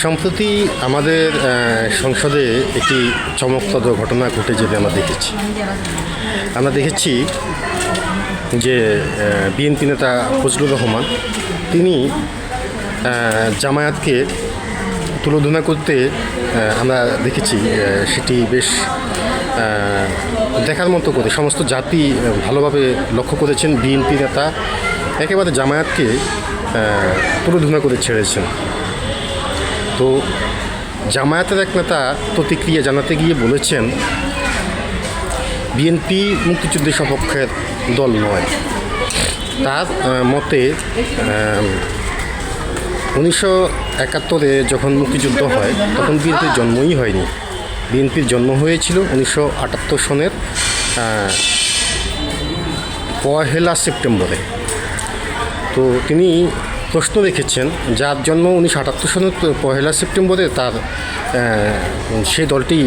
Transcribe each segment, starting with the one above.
সম্প্রতি আমাদের সংসদে একটি চমকপ্রদ ঘটনা ঘটে যেতে আমরা দেখেছি যে বিএনপি নেতা ফজলুর রহমান তিনি জামায়াতকে তুলোধনা করতে আমরা দেখেছি। সেটি বেশ দেখার মতো করে সমস্ত জাতি ভালোভাবে লক্ষ্য করেছেন। বিএনপি নেতা একেবারে জামায়াতকে তুলোধনা করে ছেড়েছেন। তো জামায়াতের এক নেতা প্রতিক্রিয়া জানাতে গিয়ে বলেছেন, বিএনপি মুক্তিযুদ্ধের সপক্ষের দল নয়। তার মতে 1971 যখন মুক্তিযুদ্ধ হয় তখন বিএনপির জন্মই হয়নি। বিএনপির জন্ম হয়েছিল 1978 সনের 1 সেপ্টেম্বরে। তো তিনি প্রশ্ন রেখেছেন, যার জন্ম 1978 সনের 1 সেপ্টেম্বরে, তার সেই দলটি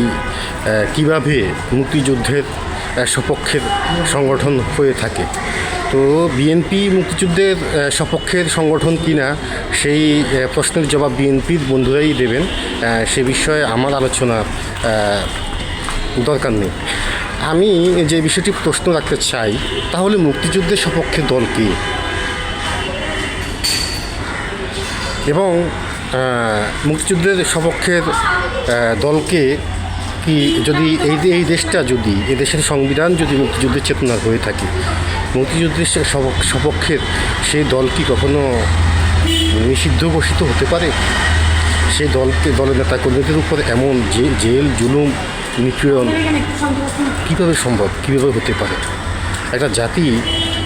কিভাবে মুক্তিযুদ্ধের সপক্ষের সংগঠন হয়ে থাকে। তো বিএনপি মুক্তিযুদ্ধের সপক্ষের সংগঠন কিনা সেই প্রশ্নের জবাব বিএনপির বন্ধুরাই দেবেন। সে বিষয়ে আমার আলোচনার দরকার নেই। আমি যে বিষয়টি প্রশ্ন রাখতে চাই, তাহলে মুক্তিযুদ্ধের সপক্ষে দল কি? এবং মুক্তিযুদ্ধের সপক্ষের দলকে কি, যদি এই দেশটা, যদি এই দেশের সংবিধান যদি মুক্তিযুদ্ধের চেতনার হয়ে থাকে, মুক্তিযুদ্ধের সপক্ষের সেই দল কি কখনো নিষিদ্ধ ঘোষিত হতে পারে? সেই দলের নেতা কর্মীদের উপর এমন জেল জুলুম নিপীড়ন কীভাবে সম্ভব, কীভাবে হতে পারে? একটা জাতি,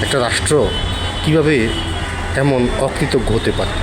একটা রাষ্ট্র কীভাবে এমন অকৃতজ্ঞ হতে পারে?